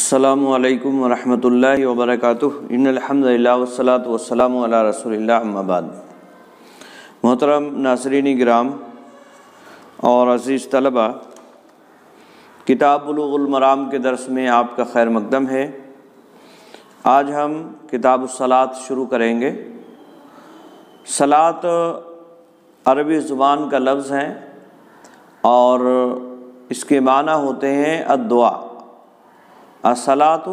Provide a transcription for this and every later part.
السلام علیکم ورحمۃ اللہ وبرکاتہ۔ ان الحمد للہ والصلاۃ والسلام علی رسول اللہ، اما بعد۔ محترم ناظرین کرام اور عزیز طلبہ، کتاب بلوغ المرام کے درس میں آپ کا خیر مقدم ہے۔ آج ہم کتاب الصلاۃ شروع کریں گے۔ صلاۃ عربی زبان کا لفظ ہے اور اس کے معنی ہوتے ہیں الدعا۔ الصلاۃ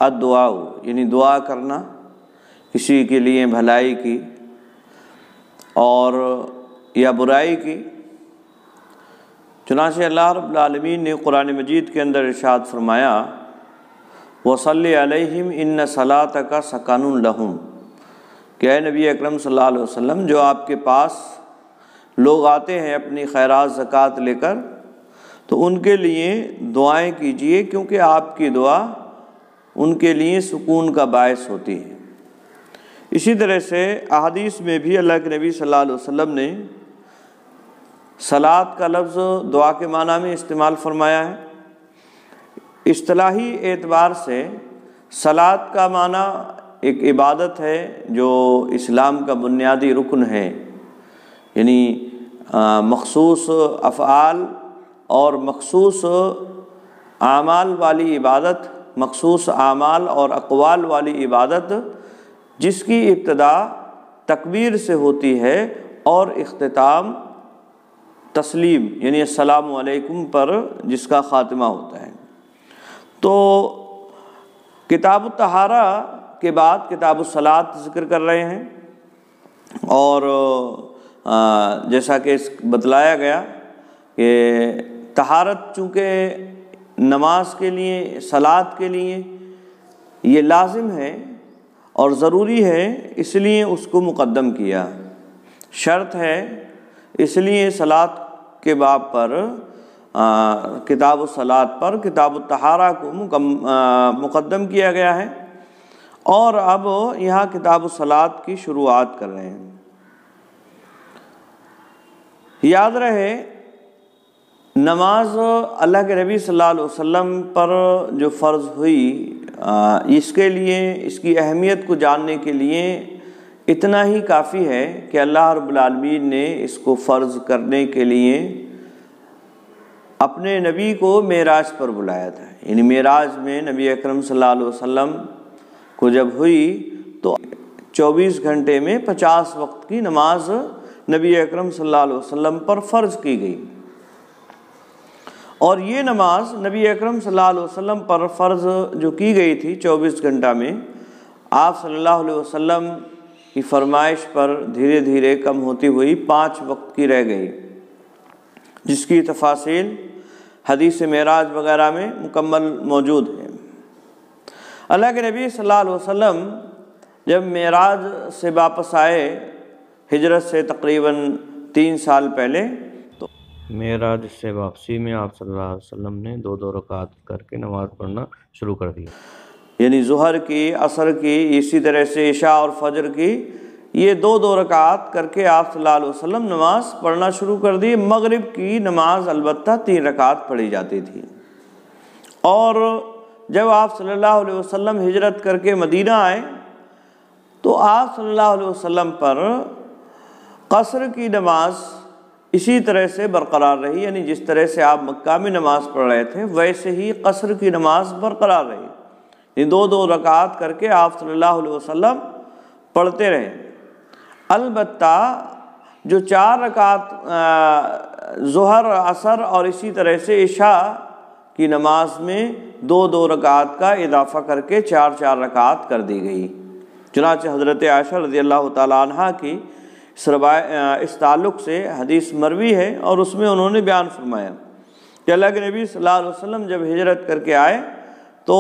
الدعاء، یعنی دعا کرنا کسی کے لیے بھلائی کی اور یا برائی کی۔ چنانچہ اللہ رب العالمین نے قرآن مجید کے اندر ارشاد فرمایا، وَصَلِّ عَلَيْهِمْ إِنَّ صَلَاتَكَ سَكَنٌ لَهُمْ، کہ اے نبی اکرم صلی اللہ علیہ وسلم، جو آپ کے پاس لوگ آتے ہیں اپنی خیرات زکوٰۃ لے کر، تو ان کے لیے دعائیں کیجئے، کیونکہ آپ کی دعا ان کے لیے سکون کا باعث ہوتی ہے۔ اسی طرح سے احادیث میں بھی اللہ کے نبی صلی اللہ علیہ وسلم نے صلاۃ کا لفظ دعا کے معنی میں استعمال فرمایا ہے۔ اصطلاحی اعتبار سے صلاۃ کا معنی ایک عبادت ہے جو اسلام کا بنیادی رکن ہے، یعنی مخصوص افعال اور مخصوص اعمال والی عبادت، مخصوص اعمال اور اقوال والی عبادت، جس کی ابتدا تکبیر سے ہوتی ہے اور اختتام تسلیم یعنی السلام علیکم پر جس کا خاتمہ ہوتا ہے۔ تو کتاب الطہارہ کے بعد کتاب الصلاۃ ذکر کر رہے ہیں، اور جیسا کہ بتلایا گیا کہ طہارت چونکہ نماز کے لیے، صلاۃ کے لیے یہ لازم ہے اور ضروری ہے، اس لیے اس کو مقدم کیا، شرط ہے، اس لیے صلاۃ کے باب پر کتاب الصلاۃ پر کتاب الطہارہ کو مقدم کیا گیا ہے، اور اب یہاں کتاب الصلاۃ کی شروعات کر رہے ہیں۔ یاد رہے، نماز اللہ کے نبی صلی اللہ علیہ وسلم پر جو فرض ہوئی، اس کے لیے، اس کی اہمیت کو جاننے کے لیے اتنا ہی کافی ہے کہ اللہ رب العالمین نے اس کو فرض کرنے کے لیے اپنے نبی کو معراج پر بلایا تھا۔ یعنی معراج میں نبی اکرم صلی اللہ علیہ وسلم کو جب ہوئی تو 24 گھنٹے میں 50 وقت کی نماز نبی اکرم صلی اللہ علیہ وسلم پر فرض کی گئی، اور یہ نماز نبی اکرم صلی اللہ علیہ وسلم پر فرض جو کی گئی تھی 24 گھنٹہ میں، آپ صلی اللہ علیہ وسلم کی فرمائش پر دھیرے دھیرے کم ہوتی ہوئی 5 وقت کی رہ گئی، جس کی تفاصیل حدیث معراج وغیرہ میں مکمل موجود ہے۔ اللہ کے نبی صلی اللہ علیہ وسلم جب معراج سے واپس آئے، ہجرت سے تقریباً 3 سال پہلے، تو معراج سے واپسی میں آپ صلی اللہ علیہ وسلم نے 2 رکعت کر کے نماز پڑھنا شروع کر دیا، یعنی ظہر کی، عصر کی، اسی طرح سے عشاء اور فجر کی، یہ 2 رکعت کر کے آپ صلی اللہ علیہ وسلم نماز پڑھنا شروع کر دی۔ مغرب کی نماز البتہ 3 رکعت پڑھی جاتی تھی، اور جب آپ صلی اللہ علیہ وسلم ہجرت کر کے مدینہ آئے تو آپ صلی اللہ علیہ وسلم پر قصر کی نماز اسی طرح سے برقرار رہی، یعنی جس طرح سے آپ مکہ میں نماز پڑھ رہے تھے ویسے ہی قصر کی نماز برقرار رہی، یہ 2 رکعت کر کے آپ صلی اللہ علیہ وسلم پڑھتے رہے۔ البتہ جو 4 رکعت ظہر، عصر اور اسی طرح سے عشاء کی نماز میں 2 رکعت کا اضافہ کر کے 4 رکعت کر دی گئی۔ چنانچہ حضرت عائشہ رضی اللہ تعالیٰ عنہ کی اس تعلق سے حدیث مروی ہے، اور اس میں انہوں نے بیان فرمایا کہ اللہ کے نبی صلی اللہ علیہ وسلم جب ہجرت کر کے آئے تو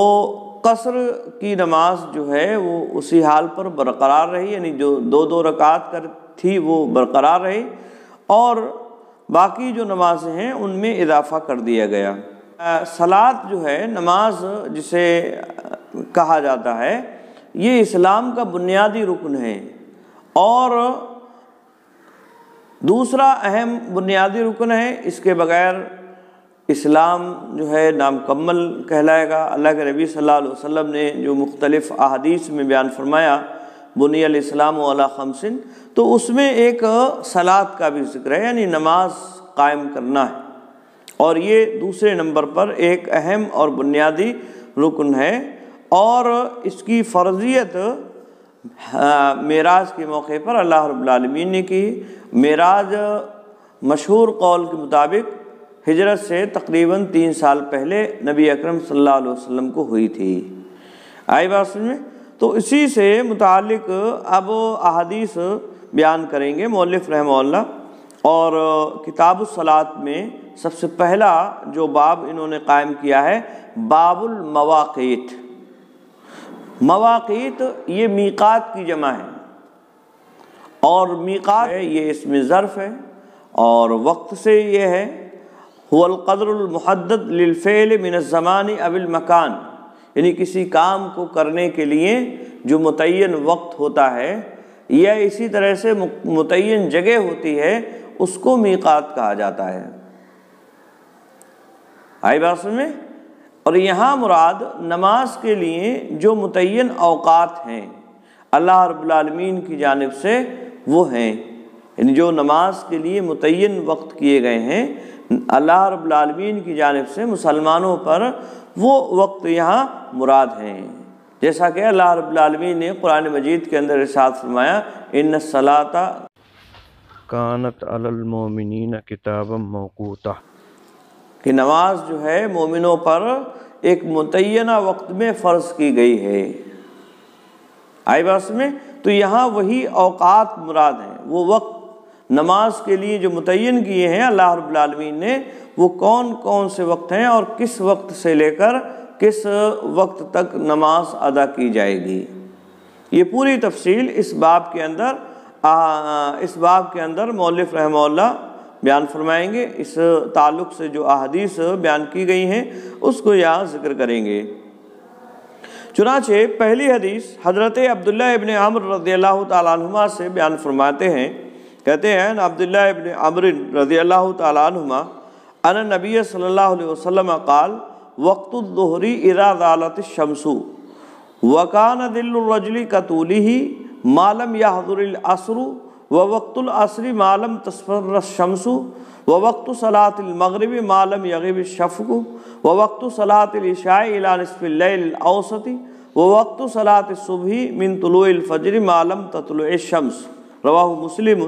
قصر کی نماز جو ہے وہ اسی حال پر برقرار رہی، یعنی جو 2 رکعت تھی وہ برقرار رہی، اور باقی جو نمازیں ہیں ان میں اضافہ کر دیا گیا۔ صلاۃ جو ہے، نماز جسے کہا جاتا ہے، یہ اسلام کا بنیادی رکن ہے، اور دوسرا اہم بنیادی رکن ہے، اس کے بغیر اسلام جو ہے نامکمل کہلائے گا۔ اللہ کے نبی صلی اللہ علیہ وسلم نے جو مختلف احادیث میں بیان فرمایا بنی الاسلام علی خمس، تو اس میں ایک صلاۃ کا بھی ذکر ہے، یعنی نماز قائم کرنا ہے، اور یہ دوسرے نمبر پر ایک اہم اور بنیادی رکن ہے، اور اس کی فرضیت معراج کے موقع پر اللہ رب العالمین نے کی۔ معراج مشہور قول کے مطابق ہجرت سے تقریباً 3 سال پہلے نبی اکرم صلی اللہ علیہ وسلم کو ہوئی تھی۔ آئی بات سمجھ میں؟ تو اسی سے متعلق اب احادیث بیان کریں گے مؤلف رحمہ اللہ، اور کتاب الصلاۃ میں سب سے پہلا جو باب انہوں نے قائم کیا ہے باب المواقیت۔ مواقیت یہ میقات کی جمع ہے، اور میقات ہے یہ اسم ظرف ہے، اور وقت سے یہ ہے هو القدر المحدد للفعل من الزمان او المکان، یعنی کسی کام کو کرنے کے لیے جو متعین وقت ہوتا ہے یا اسی طرح سے متعین جگہ ہوتی ہے، اس کو میقات کہا جاتا ہے۔ آئی بات سمجھ میں؟ اور یہاں مراد نماز کے لیے جو متعین اوقات ہیں اللہ رب العالمین کی جانب سے وہ ہیں، یعنی جو نماز کے لیے متعین وقت کیے گئے ہیں اللہ رب العالمین کی جانب سے مسلمانوں پر، وہ وقت یہاں مراد ہیں، جیسا کہ اللہ رب العالمین نے قرآن مجید کے اندر ارشاد فرمایا ان الصلاۃ کانت علی المؤمنین کتابا موقوتا، کہ نماز جو ہے مومنوں پر ایک متعینہ وقت میں فرض کی گئی ہے۔ آئی بات میں؟ تو یہاں وہی اوقات مراد ہیں، وہ وقت نماز کے لیے جو متعین کیے ہیں اللہ رب العالمین نے، وہ کون کون سے وقت ہیں اور کس وقت سے لے کر کس وقت تک نماز ادا کی جائے گی، یہ پوری تفصیل اس باب کے اندر مؤلف رحمہ اللہ بیان فرمائیں گے۔ اس تعلق سے جو احادیث بیان کی گئی ہیں اس کو یہاں ذکر کریں گے۔ چنانچہ پہلی حدیث حضرت عبداللہ ابن عمر رضی اللہ تعالیٰ عنہما سے بیان فرماتے ہیں، کہتے ہیں عبداللہ ابن عمر رضی اللہ تعالیٰ عنہما ان نبی صلی اللہ علیہ وسلم قال وقت الظہر اذا زالت الشمس وکان ظل الرجل کطولہ ما لم یحضر العصر ووقت العصر ما لم تصفر الشمس ووقت صلاة المغرب ما لم یغب الشفق ووقت صلاة العشاء الى نصف اللیل الاوسط ووقت صلاة الصبح من طلوع الفجر ما لم تطلع الشمس، رواہ مسلم۔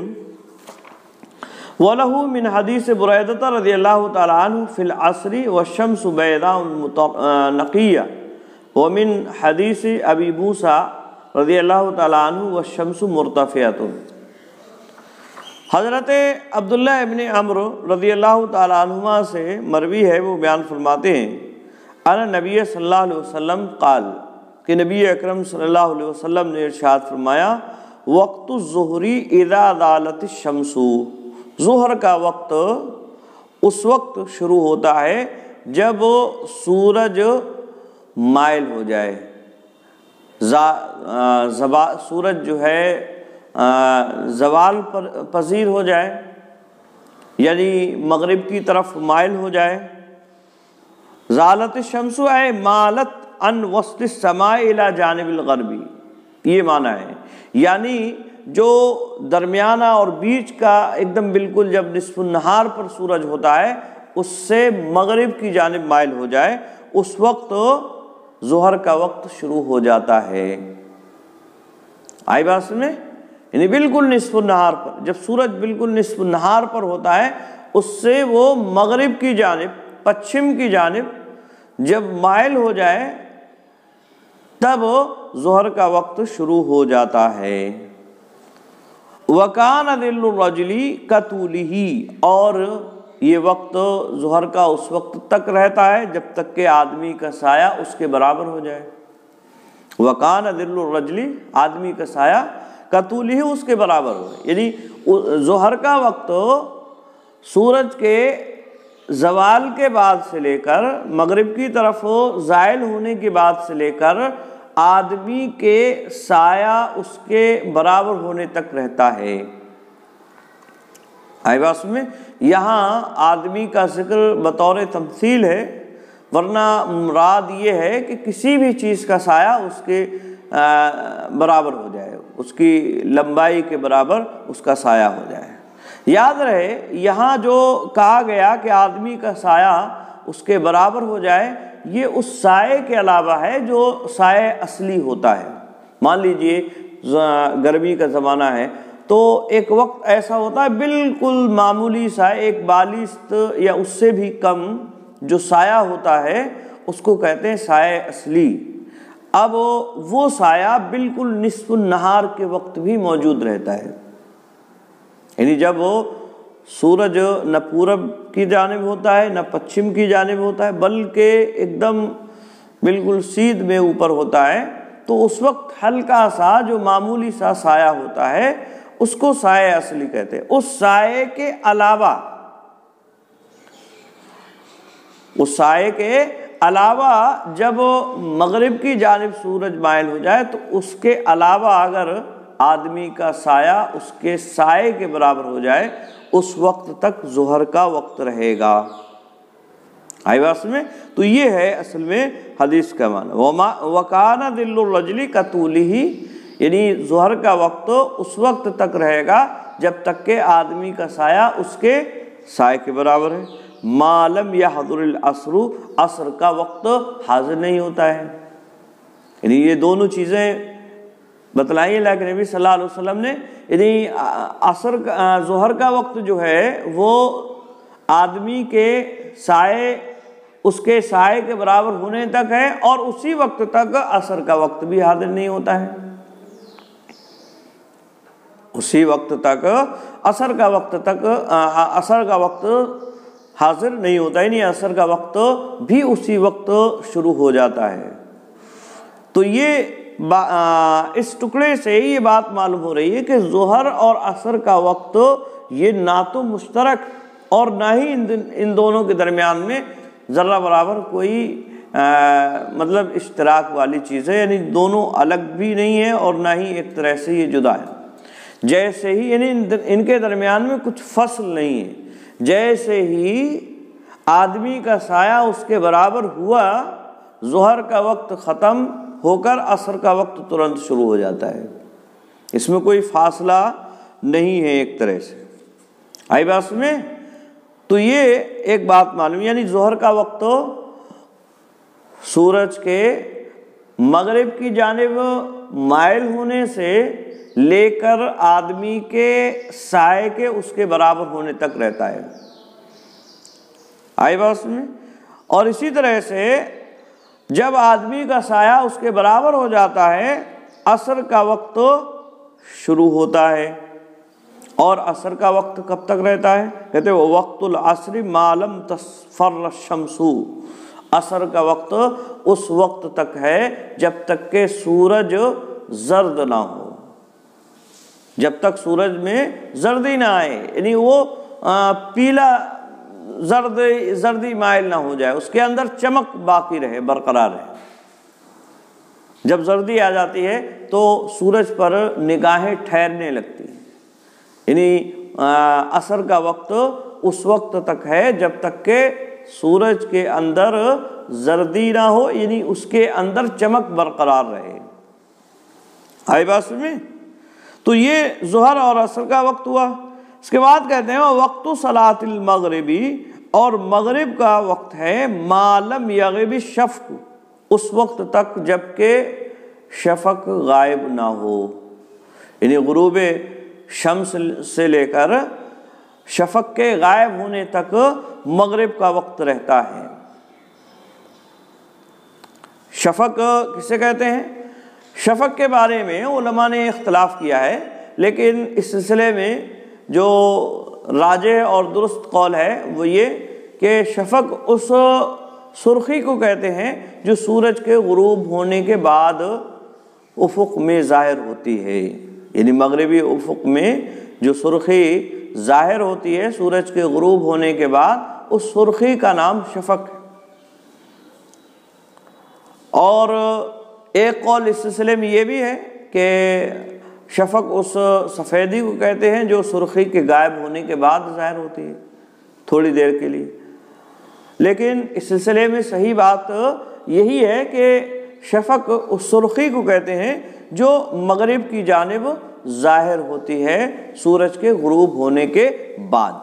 وَلَهُ مِنْ حدیث بریدہ رضی اللہ تعالیٰ عنہ فی العصر والشمس بیضاء نقیہ، ومن حدیث ابی موسیٰ رضی اللہ تعالیٰ عنہ والشمس مرتفعۃ۔ حضرت عبداللہ ابن عمرو رضی اللہ تعالیٰ عنہما سے مروی ہے، وہ بیان فرماتے ہیں ان نبی صلی اللہ علیہ وسلم قال، کہ نبی اکرم صلی اللہ علیہ وسلم نے ارشاد فرمایا وقت الظہر اذا زالت الشمس، ظہر کا وقت اس وقت شروع ہوتا ہے جب سورج مائل ہو جائے، سورج جو ہے زوال پذیر ہو جائے، یعنی مغرب کی طرف مائل ہو جائے۔ زالت الشمس اے مالت ان وسط السماء الى جانب الغربی، یہ معنی ہے، یعنی جو درمیانہ اور بیچ کا ایک دم بالکل جب نصف النہار پر سورج ہوتا ہے اس سے مغرب کی جانب مائل ہو جائے، اس وقت ظہر کا وقت شروع ہو جاتا ہے۔ آئی بات میں؟ یعنی بالکل نصف النہار پر، جب سورج بالکل نصف النہار پر ہوتا ہے اس سے وہ مغرب کی جانب، پچھم کی جانب جب مائل ہو جائے تب ظہر کا وقت شروع ہو جاتا ہے۔ وَكَانَ ظِلُّ الرَّجُلِ كَطُولِهِ، اور یہ وقت ظہر کا اس وقت تک رہتا ہے جب تک کہ آدمی کا سایہ اس کے برابر ہو جائے۔ وَكَانَ ظِلُّ الرَّجُلِ، آدمی کا سایہ كَطُولِهِ اس کے برابر ہو، یعنی ظہر کا وقت سورج کے زوال کے بعد سے لے کر مغرب کی طرف زائل ہونے کے بعد سے لے کر آدمی کے سایہ اس کے برابر ہونے تک رہتا ہے۔ آئی بات میں؟ یہاں آدمی کا ذکر بطور تمثیل ہے، ورنہ مراد یہ ہے کہ کسی بھی چیز کا سایہ اس کے برابر ہو جائے، اس کی لمبائی کے برابر اس کا سایہ ہو جائے۔ یاد رہے یہاں جو کہا گیا کہ آدمی کا سایہ اس کے برابر ہو جائے، یہ اس سائے کے علاوہ ہے جو سائے اصلی ہوتا ہے۔ مان لیجئے گرمی کا زمانہ ہے تو ایک وقت ایسا ہوتا ہے بالکل معمولی سا ایک بالشت یا اس سے بھی کم جو سایہ ہوتا ہے اس کو کہتے ہیں سایہ اصلی۔ اب وہ سایہ بالکل نصف النہار کے وقت بھی موجود رہتا ہے، یعنی جب وہ سورج نہ پورب کی جانب ہوتا ہے نہ پچھم کی جانب ہوتا ہے بلکہ ایک دم بالکل سیدھ میں اوپر ہوتا ہے، تو اس وقت ہلکا سا جو معمولی سا سایہ ہوتا ہے اس کو سایہ اصلی کہتے ہیں۔ اس سائے کے علاوہ، اس سائے کے علاوہ جب مغرب کی جانب سورج مائل ہو جائے تو اس کے علاوہ اگر آدمی کا سایہ اس کے سائے کے برابر ہو جائے اس وقت تک ظہر کا وقت رہے گا۔ آئی بات میں؟ تو یہ ہے اصل میں حدیث کا معنی۔ وَكَانَ ظِلُّ الرَّجُلِ كَطُولِهِ، یعنی ظہر کا وقت اس وقت تک رہے گا جب تک کہ آدمی کا سایہ اس کے سائے کے برابر ہے۔ مَا لَمْ يَحْضُرِ الْعَصْرُ، عصر کا وقت حاضر نہیں ہوتا ہے۔ یعنی یہ دونوں چیزیں بتلائیں اللہ کے نبی صلی اللہ علیہ وسلم نے، یعنی ظہر کا وقت جو ہے وہ آدمی کے سائے اس کے سائے کے برابر ہونے تک ہے، اور اسی وقت تک عصر کا وقت بھی حاضر نہیں ہوتا ہے۔ اسی وقت تک عصر کا وقت حاضر نہیں ہوتا، یعنی عصر کا وقت بھی اسی وقت شروع ہو جاتا ہے۔ تو یہ اس ٹکڑے سے یہ بات معلوم ہو رہی ہے کہ ظہر اور عصر کا وقت یہ نہ تو مشترک اور نہ ہی ان دونوں کے درمیان میں ذرہ برابر کوئی مطلب اشتراک والی چیز ہے، یعنی دونوں الگ بھی نہیں ہے اور نہ ہی ایک طرح سے یہ جدا ہے۔ جیسے ہی یعنی ان کے درمیان میں کچھ فصل نہیں ہے، جیسے ہی آدمی کا سایہ اس کے برابر ہوا ظہر کا وقت ختم ہو کر عصر کا وقت ترنت شروع ہو جاتا ہے، اس میں کوئی فاصلہ نہیں ہے ایک طرح سے۔ آئی بات میں؟ تو یہ ایک بات معلوم، یعنی ظہر کا وقت سورج کے مغرب کی جانب مائل ہونے سے لے کر آدمی کے سائے کے اس کے برابر ہونے تک رہتا ہے۔ آئی بات میں؟ اور اسی طرح سے جب آدمی کا سایہ اس کے برابر ہو جاتا ہے عصر کا وقت شروع ہوتا ہے، اور عصر کا وقت کب تک رہتا ہے؟ کہتے ہیں وقت العصر ما لم تصفر الشمس، عصر کا وقت اس وقت تک ہے جب تک کہ سورج زرد نہ ہو، جب تک سورج میں زردی نہ آئے، یعنی وہ پیلا زردی مائل نہ ہو جائے، اس کے اندر چمک باقی رہے، برقرار رہے۔ جب زردی آ جاتی ہے تو سورج پر نگاہیں ٹھہرنے لگتی ہیں، یعنی عصر کا وقت اس وقت تک ہے جب تک کہ سورج کے اندر زردی نہ ہو، یعنی اس کے اندر چمک برقرار رہے۔ آئی بات میں؟ تو یہ ظہر اور عصر کا وقت ہوا۔ اس کے بعد کہتے ہیں وقت صلاۃ المغربی، اور مغرب کا وقت ہے ما لم یغب الشفق، اس وقت تک جب کہ شفق غائب نہ ہو، یعنی غروب شمس سے لے کر شفق کے غائب ہونے تک مغرب کا وقت رہتا ہے۔ شفق کسے کہتے ہیں؟ شفق کے بارے میں علماء نے اختلاف کیا ہے، لیکن اس سلسلے میں جو راجح اور درست قول ہے وہ یہ کہ شفق اس سرخی کو کہتے ہیں جو سورج کے غروب ہونے کے بعد افق میں ظاہر ہوتی ہے، یعنی مغربی افق میں جو سرخی ظاہر ہوتی ہے سورج کے غروب ہونے کے بعد، اس سرخی کا نام شفق ہے۔ اور ایک قول اس سلسلے میں یہ بھی ہے کہ شفق اس سفیدی کو کہتے ہیں جو سرخی کے غائب ہونے کے بعد ظاہر ہوتی ہے تھوڑی دیر کے لیے، لیکن اس سلسلے میں صحیح بات یہی ہے کہ شفق اس سرخی کو کہتے ہیں جو مغرب کی جانب ظاہر ہوتی ہے سورج کے غروب ہونے کے بعد،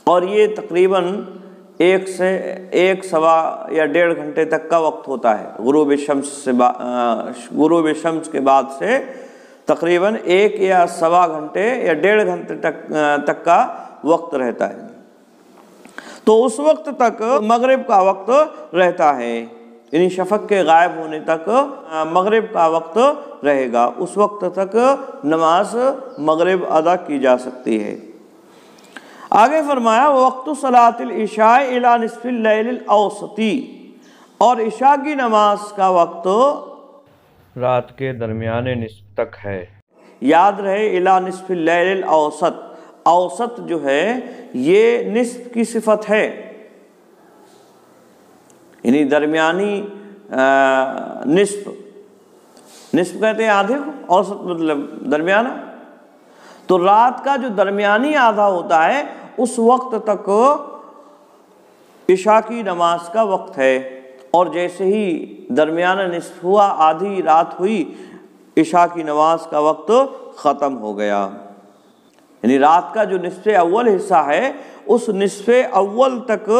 اور یہ تقریباً 1 سوا یا 1.5 گھنٹے تک کا وقت ہوتا ہے۔ غروب شمس کے بعد سے تقریباً 1 یا سوا گھنٹے یا 1.5 گھنٹے تک کا وقت رہتا ہے، تو اس وقت تک مغرب کا وقت رہتا ہے، یعنی شفق کے غائب ہونے تک مغرب کا وقت رہے گا، اس وقت تک نماز مغرب ادا کی جا سکتی ہے۔ آگے فرمایا وقت صلاۃ العشاء الی نصف اللیل الاوسطی، اور عشاء کی نماز کا وقت رات کے درمیانے نصف تک ہے۔ یاد رہے الی نصف اللیل الاوسط، اوسط جو ہے یہ نصف کی صفت ہے، یعنی درمیانی نصف کہتے ہیں آدھے کو، اوسط مطلب درمیانہ، تو رات کا جو درمیانی آدھا ہوتا ہے اس وقت تک عشاء کی نماز کا وقت ہے، اور جیسے ہی درمیانہ نصف ہوا، آدھی رات ہوئی، عشاء کی نماز کا وقت ختم ہو گیا، یعنی رات کا جو نصف اول حصہ ہے اس نصف اول تک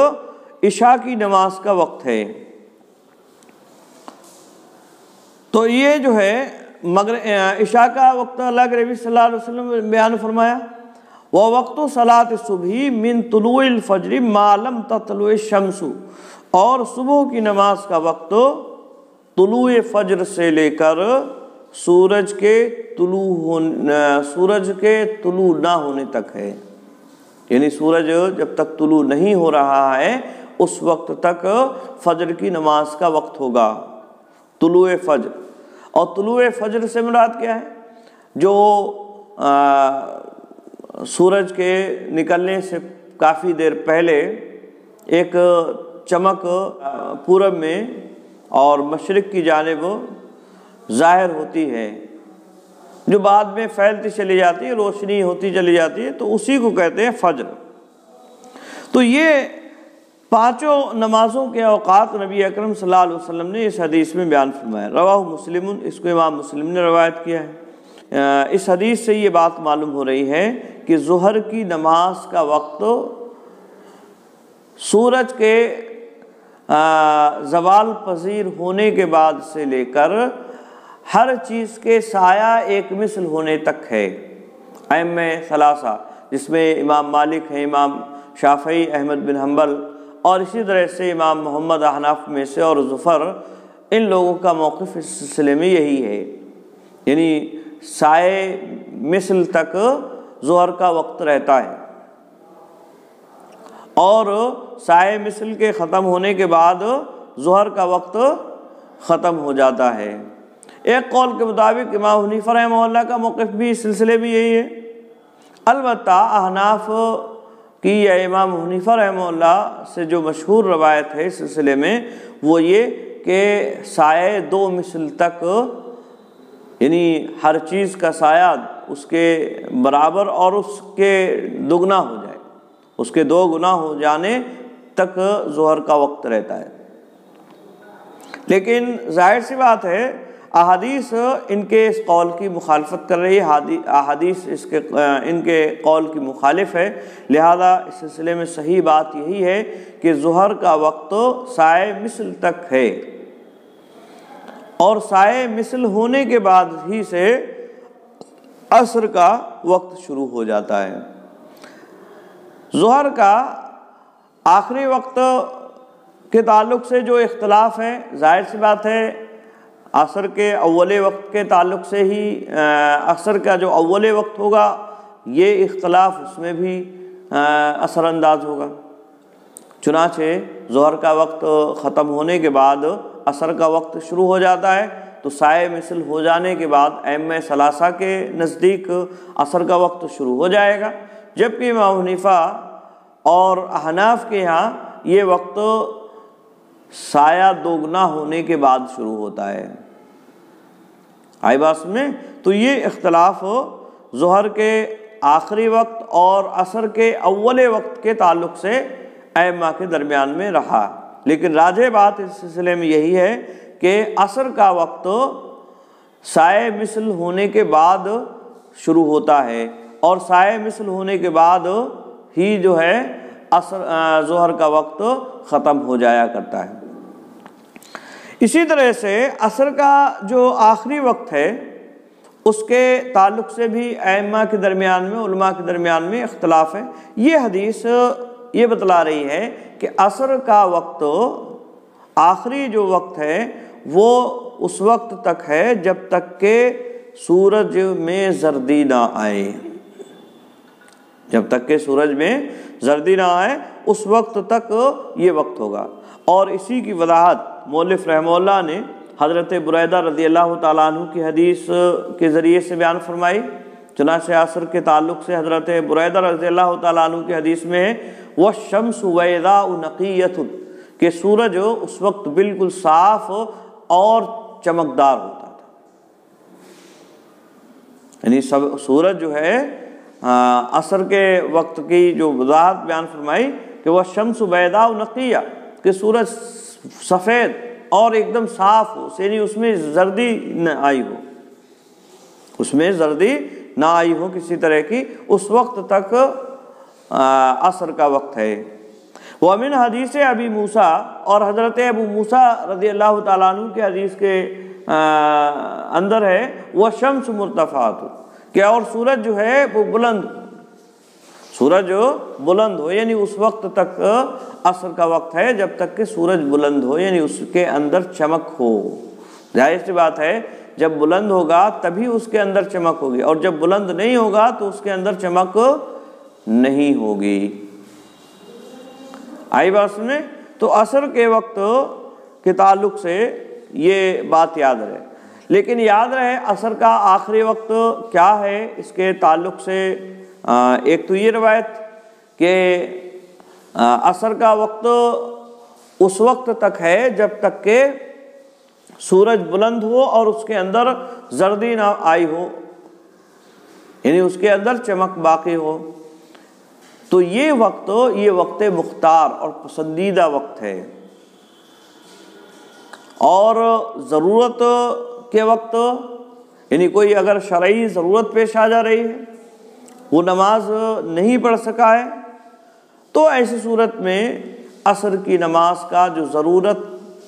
عشاء کی نماز کا وقت ہے۔ تو یہ جو ہے عشاء کا وقت اللہ کے نبی صلی اللہ علیہ وسلم نے بیان فرمایا، وَوَقْتُ صَلَاةِ الصُّبْحِ مِن طُلُوعِ الْفَجْرِ مَا لَمْ تَطْلُعِ الشَّمْسُ، اور صبح کی نماز کا وقت طلوع فجر سے لے کر سورج کے طلوع نہ ہونے تک ہے، یعنی سورج جب تک طلوع نہیں ہو رہا ہے اس وقت تک فجر کی نماز کا وقت ہوگا، طلوع فجر۔ اور طلوع فجر سے مراد کیا ہے؟ جو سورج کے نکلنے سے کافی دیر پہلے ایک چمک پورب میں اور مشرق کی جانب ظاہر ہوتی ہے، جو بعد میں پھیلتی چلی جاتی ہے، روشنی ہوتی چلی جاتی ہے، تو اسی کو کہتے ہیں فجر۔ تو یہ پانچوں نمازوں کے اوقات نبی اکرم صلی اللہ علیہ وسلم نے اس حدیث میں بیان فرمایا، رواہ مسلم، اس کو امام مسلم نے روایت کیا ہے۔ اس حدیث سے یہ بات معلوم ہو رہی ہے کہ ظہر کی نماز کا وقت سورج کے زوال پذیر ہونے کے بعد سے لے کر ہر چیز کے سایہ ایک مثل ہونے تک ہے۔ ائمہ ثلاثہ جس میں امام مالک ہیں، امام شافعی، احمد بن حنبل، اور اسی طرح سے امام محمد احناف میں سے اور ظفر، ان لوگوں کا موقف اس سلسلے میں یہی ہے، یعنی سائے مثل تک ظہر کا وقت رہتا ہے، اور سائے مثل کے ختم ہونے کے بعد ظہر کا وقت ختم ہو جاتا ہے۔ ایک قول کے مطابق امام حنیفہ رحمہ اللہ کا موقف بھی اس سلسلے میں یہی ہے، البتہ احناف کی یا امام حنیفہ رحمہ اللہ سے جو مشہور روایت ہے اس سلسلے میں وہ یہ کہ سائے 2 مثل تک، یعنی ہر چیز کا سایہ اس کے برابر اور اس کے دگنا ہو جائے، اس کے 2 گنا ہو جانے تک ظہر کا وقت رہتا ہے۔ لیکن ظاہر سی بات ہے احادیث ان کے اس قول کی مخالفت کر رہی ہے، احادیث ان کے قول کی مخالف ہے، لہذا اس سلسلے میں صحیح بات یہی ہے کہ ظہر کا وقت سائے مثل تک ہے، اور سائے مثل ہونے کے بعد ہی سے عصر کا وقت شروع ہو جاتا ہے۔ ظہر کا آخری وقت کے تعلق سے جو اختلاف ہے، ظاہر سی بات ہے عصر کے اول وقت کے تعلق سے ہی عصر کا جو اول وقت ہوگا یہ اختلاف اس میں بھی اثر انداز ہوگا، چنانچہ ظہر کا وقت ختم ہونے کے بعد عصر کا وقت شروع ہو جاتا ہے، تو سائے مثل ہو جانے کے بعد ائمہ ثلاثہ کے نزدیک عصر کا وقت شروع ہو جائے گا، جبکہ امام حنیفہ اور احناف کے یہاں یہ وقت سایہ 2 گنا ہونے کے بعد شروع ہوتا ہے۔ آئی بات میں؟ تو یہ اختلاف ظہر کے آخری وقت اور عصر کے اول وقت کے تعلق سے ائمہ کے درمیان میں رہا، لیکن راجح بات اس سلسلے میں یہی ہے کہ عصر کا وقت سائے مثل ہونے کے بعد شروع ہوتا ہے، اور سائے مثل ہونے کے بعد ہی جو ہے ظہر کا وقت ختم ہو جایا کرتا ہے۔ اسی طرح سے عصر کا جو آخری وقت ہے اس کے تعلق سے بھی ائمہ کے درمیان میں، علماء کے درمیان میں اختلاف ہے۔ یہ حدیث یہ بتلا رہی ہے کہ عصر کا وقت، آخری جو وقت ہے وہ اس وقت تک ہے جب تک کہ سورج میں زردی نہ آئے، جب تک کہ سورج میں زردی نہ آئے اس وقت تک یہ وقت ہوگا۔ اور اسی کی وضاحت مؤلف رحمہ اللہ نے حضرت بریدہ رضی اللہ تعالیٰ عنہ کی حدیث کے ذریعے سے بیان فرمائی۔ چنانچہ عصر کے تعلق سے حضرت بریدہ رضی اللہ تعالیٰ عنہ کی حدیث میں ہے وَالشَّمْسُ وَيْضَاءُ نَقِيَّةٌ، کہ سورج اس وقت بالکل صاف اور چمکدار ہوتا تھا، یعنی سورج جو ہے عصر کے وقت کی جو وضاحت بیان فرمائی کہ وَالشَّمْسُ بَيْضَاءُ نَقِيَّةٌ، کہ سورج سفید اور ایک دم صاف ہو، یعنی اس میں زردی نہ آئی ہو، اس میں زردی نہ آئی ہو کسی طرح کی، اس وقت تک عصر کا وقت ہے۔ وَمِنْ حدیث ابی موسیٰ، اور حضرت ابو موسیٰ رضی اللہ تعالیٰ عنہ کے حدیث کے اندر ہے وَالشَّمْسُ مُرْتَفَعَةٌ، کہ اور سورج جو ہے وہ بلند ہو، سورج بلند ہو، یعنی اس وقت تک عصر کا وقت ہے جب تک کہ سورج بلند ہو، یعنی اس کے اندر چمک ہو۔ ظاہر سی بات ہے جب بلند ہوگا تبھی اس کے اندر چمک ہوگی، اور جب بلند نہیں ہوگا تو اس کے اندر چمک نہیں ہوگی۔ آئی بات سمجھے؟ تو عصر کے وقت کے تعلق سے یہ بات یاد رہے، لیکن یاد رہے عصر کا آخری وقت کیا ہے اس کے تعلق سے ایک تو یہ روایت کہ عصر کا وقت اس وقت تک ہے جب تک کہ سورج بلند ہو اور اس کے اندر زردی نہ آئی ہو، یعنی اس کے اندر چمک باقی ہو، تو یہ وقت مختار اور پسندیدہ وقت ہے۔ اور ضرورت کے وقت، یعنی کوئی اگر شرعی ضرورت پیش آ جا رہی ہے، وہ نماز نہیں پڑھ سکا ہے، تو ایسی صورت میں عصر کی نماز کا جو ضرورت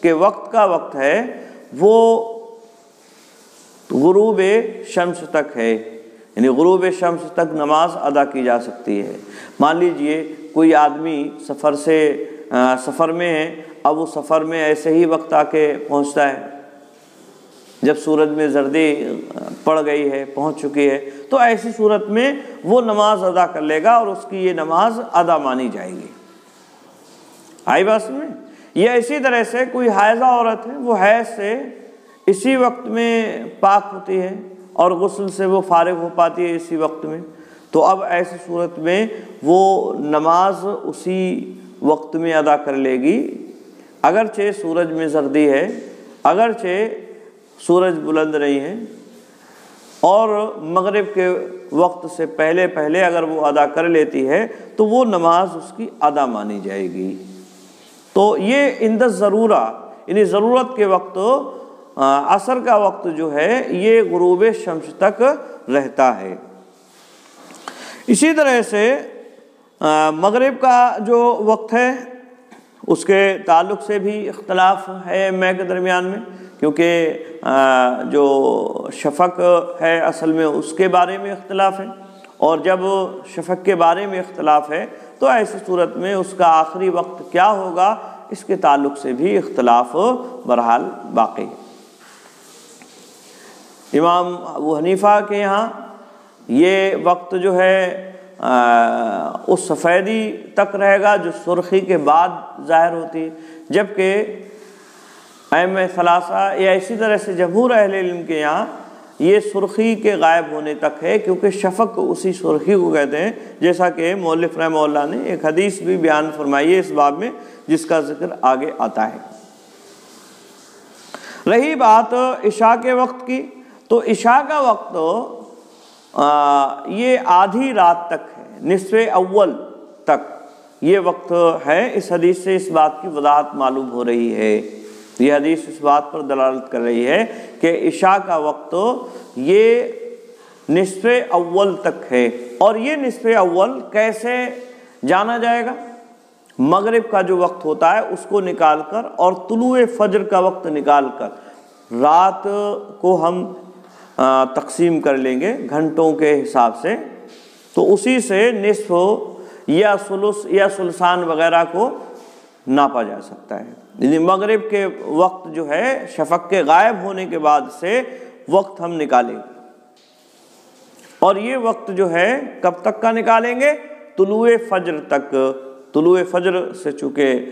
کے وقت کا وقت ہے وہ غروب شمس تک ہے، یعنی غروب شمس تک نماز ادا کی جا سکتی ہے۔ مان لیجئے کوئی آدمی سفر میں ہے، اب وہ سفر میں ایسے ہی وقت آ کے پہنچتا ہے جب سورج میں زردی پڑ گئی ہے، پہنچ چکی ہے، تو ایسی صورت میں وہ نماز ادا کر لے گا اور اس کی یہ نماز ادا مانی جائے گی۔ آئی بات میں؟ یہ اسی طرح سے کوئی حائضہ عورت ہے، وہ حیض سے اسی وقت میں پاک ہوتی ہے اور غسل سے وہ فارغ ہو پاتی ہے اسی وقت میں، تو اب ایسی صورت میں وہ نماز اسی وقت میں ادا کر لے گی، اگرچہ سورج میں زردی ہے، اگرچہ سورج بلند نہیں ہے، اور مغرب کے وقت سے پہلے اگر وہ ادا کر لیتی ہے تو وہ نماز اس کی ادا مانی جائے گی۔ تو یہ عند الضرورہ، یعنی ضرورت کے وقت عصر کا وقت جو ہے یہ غروب شمس تک رہتا ہے۔ اسی طرح سے مغرب کا جو وقت ہے اس کے تعلق سے بھی اختلاف ہے ائمہ کے درمیان میں، کیونکہ جو شفق ہے اصل میں اس کے بارے میں اختلاف ہے، اور جب شفق کے بارے میں اختلاف ہے تو ایسی صورت میں اس کا آخری وقت کیا ہوگا اس کے تعلق سے بھی اختلاف بہرحال باقی ہے۔ امام ابو حنیفہ کے یہاں یہ وقت جو ہے اس سفیدی تک رہے گا جو سرخی کے بعد ظاہر ہوتی ہے، جبکہ ائمہ ثلاثہ یا اسی طرح سے جمہور اہل علم کے یہاں یہ سرخی کے غائب ہونے تک ہے، کیونکہ شفق اسی سرخی کو کہتے ہیں، جیسا کہ مؤلف رحمہ اللہ نے ایک حدیث بھی بیان فرمائی ہے اس باب میں جس کا ذکر آگے آتا ہے۔ رہی بات عشاء کے وقت کی، تو عشاء کا وقت یہ آدھی رات تک ہے، نصف اول تک یہ وقت ہے۔ اس حدیث سے اس بات کی وضاحت معلوم ہو رہی ہے، یہ حدیث اس بات پر دلالت کر رہی ہے کہ عشاء کا وقت یہ نصف اول تک ہے۔ اور یہ نصف اول کیسے جانا جائے گا؟ مغرب کا جو وقت ہوتا ہے اس کو نکال کر اور طلوع فجر کا وقت نکال کر رات کو ہم تقسیم کر لیں گے گھنٹوں کے حساب سے، تو اسی سے نصف یا ثلث یا ثلثان وغیرہ کو ناپا جا سکتا ہے۔ یعنی مغرب کے وقت جو ہے شفق کے غائب ہونے کے بعد سے وقت ہم نکالیں گے، اور یہ وقت جو ہے کب تک کا نکالیں گے؟ طلوع فجر تک۔ طلوع فجر سے چونکہ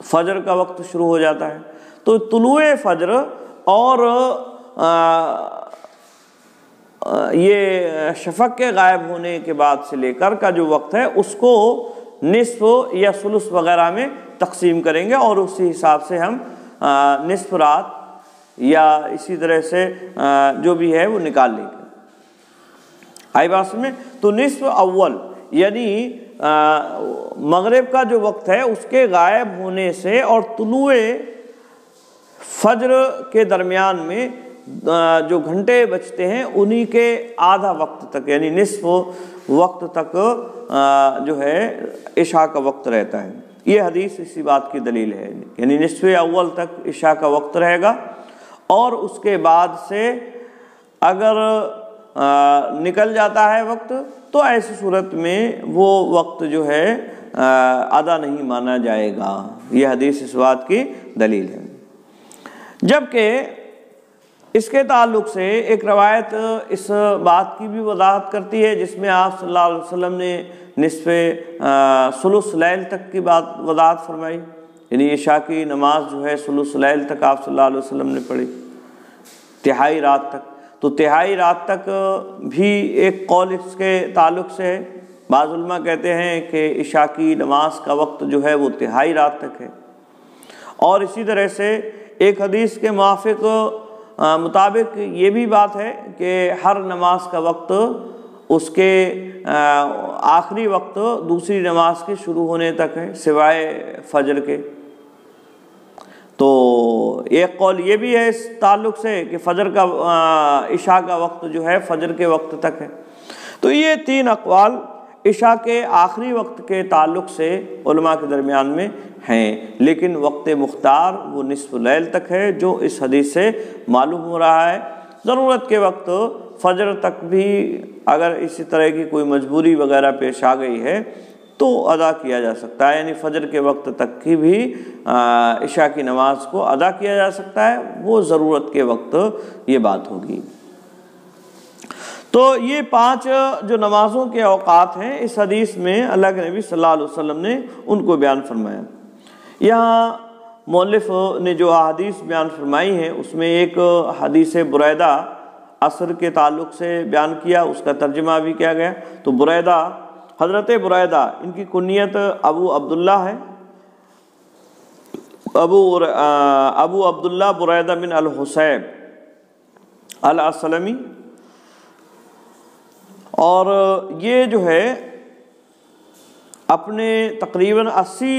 فجر کا وقت شروع ہو جاتا ہے، تو طلوع فجر اور یہ شفق کے غائب ہونے کے بعد سے لے کر کا جو وقت ہے اس کو نصف یا ثلث وغیرہ میں تقسیم کریں گے، اور اسی حساب سے ہم نصف رات یا اسی طرح سے جو بھی ہے وہ نکال لیں گے۔ آئی بات میں؟ تو نصف اول یعنی مغرب کا جو وقت ہے اس کے غائب ہونے سے اور طلوع فجر کے درمیان میں جو گھنٹے بچتے ہیں انہی کے آدھا وقت تک یعنی نصف وقت تک جو ہے عشاء کا وقت رہتا ہے۔ یہ حدیث اسی بات کی دلیل ہے، یعنی نصف اول تک عشاء کا وقت رہے گا، اور اس کے بعد سے اگر نکل جاتا ہے وقت تو ایسی صورت میں وہ وقت جو ہے آدھا نہیں مانا جائے گا۔ یہ حدیث اس بات کی دلیل ہے۔ جبکہ اس کے تعلق سے ایک روایت اس بات کی بھی وضاحت کرتی ہے جس میں آپ صلی اللہ علیہ وسلم نے نصف ثلث لیل تک کی بات وضاحت فرمائی، یعنی عشاء کی نماز جو ہے ثلث لیل تک آپ صلی اللہ علیہ وسلم نے پڑھی، تہائی رات تک۔ تو تہائی رات تک بھی ایک قول اس کے تعلق سے ہے۔ بعض علماء کہتے ہیں کہ عشاء کی نماز کا وقت جو ہے وہ تہائی رات تک ہے، اور اسی طرح سے ایک حدیث کے موافق مطابق یہ بھی بات ہے کہ ہر نماز کا وقت اس کے آخری وقت دوسری نماز کے شروع ہونے تک ہے سوائے فجر کے۔ تو ایک قول یہ بھی ہے اس تعلق سے کہ فجر کا عشاء کا وقت جو ہے فجر کے وقت تک ہے۔ تو یہ تین اقوال عشاء کے آخری وقت کے تعلق سے علماء کے درمیان میں ہیں، لیکن وقت مختار وہ نصف لیل تک ہے جو اس حدیث سے معلوم ہو رہا ہے۔ ضرورت کے وقت فجر تک بھی اگر اسی طرح کی کوئی مجبوری وغیرہ پیش آ گئی ہے تو ادا کیا جا سکتا ہے، یعنی فجر کے وقت تک کی بھی عشاء کی نماز کو ادا کیا جا سکتا ہے، وہ ضرورت کے وقت یہ بات ہوگی۔ تو یہ 5 جو نمازوں کے اوقات ہیں اس حدیث میں اللہ کے نبی صلی اللہ علیہ وسلم نے ان کو بیان فرمایا۔ یہاں مؤلف نے جو احادیث بیان فرمائی ہیں اس میں ایک حدیث بریدہ عصر کے تعلق سے بیان کیا، اس کا ترجمہ بھی کیا گیا۔ تو بریدہ، حضرت بریدہ، ان کی کنیت ابو عبداللہ ہے، ابو عبداللہ بریدہ بن الحصیب الاسلمی، اور یہ جو ہے اپنے تقریباً 80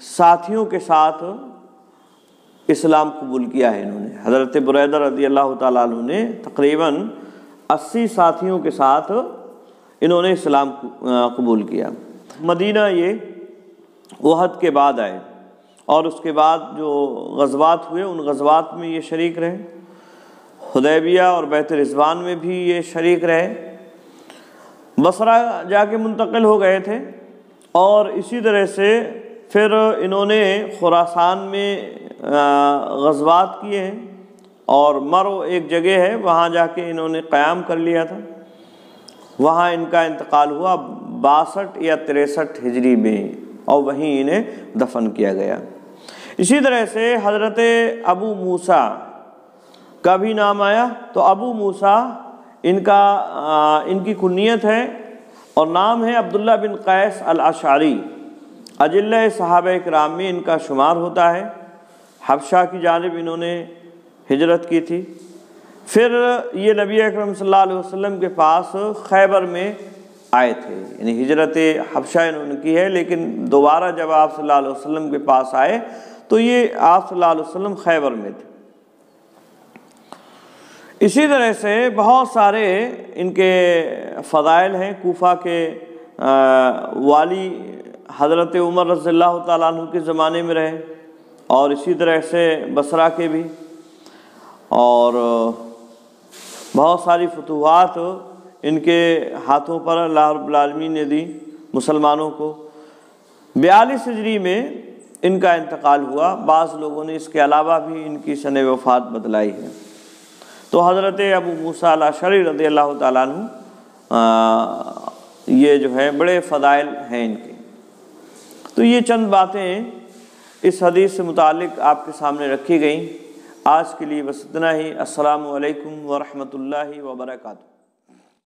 ساتھیوں کے ساتھ اسلام قبول کیا ہے۔ انہوں نے حضرت بریدہ رضی اللہ تعالیٰ عنہ نے تقریباً 80 ساتھیوں کے ساتھ انہوں نے اسلام قبول کیا۔ مدینہ یہ احد کے بعد آئے، اور اس کے بعد جو غزوات ہوئے ان غزوات میں یہ شریک رہے، حدیبیہ اور بیت رضوان میں بھی یہ شریک رہے، بصرہ جا کے منتقل ہو گئے تھے، اور اسی طرح سے پھر انہوں نے خراسان میں غزوات کیے ہیں، اور مرو ایک جگہ ہے وہاں جا کے انہوں نے قیام کر لیا تھا، وہاں ان کا انتقال ہوا 62 یا 63 ہجری میں، اور وہیں انہیں دفن کیا گیا۔ اسی طرح سے حضرت ابو موسیٰ کا بھی نام آیا، تو ابو موسیٰ ان کی کنیت ہے اور نام ہے عبداللہ بن قیس الاشعری، اجلہ صحابہ کرام میں ان کا شمار ہوتا ہے۔ حبشہ کی جانب انہوں نے ہجرت کی تھی، پھر یہ نبی اکرم صلی اللہ علیہ وسلم کے پاس خیبر میں آئے تھے، یعنی ہجرت حبشہ انہوں نے کی ہے، لیکن دوبارہ جب آپ صلی اللہ علیہ وسلم کے پاس آئے تو یہ آپ صلی اللہ علیہ وسلم خیبر میں تھے۔ اسی طرح سے بہت سارے ان کے فضائل ہیں۔ کوفہ کے والی حضرت عمر رضی اللہ تعالیٰ عنہ کے زمانے میں رہے، اور اسی طرح سے بصرہ کے بھی، اور بہت ساری فتوحات ان کے ہاتھوں پر اللہ رب العالمین نے دی مسلمانوں کو۔ 42 ہجری میں ان کا انتقال ہوا۔ بعض لوگوں نے اس کے علاوہ بھی ان کی سن وفات بتلائی ہے۔ تو حضرت ابو موسیٰ الاشعری رضی اللہ تعالیٰ عنہ یہ جو ہے بڑے فضائل ہیں ان کے۔ تو یہ چند باتیں اس حدیث سے متعلق آپ کے سامنے رکھی گئیں۔ آج کے لیے بس اتنا ہی۔ السلام علیکم ورحمۃ اللہ وبرکاتہ۔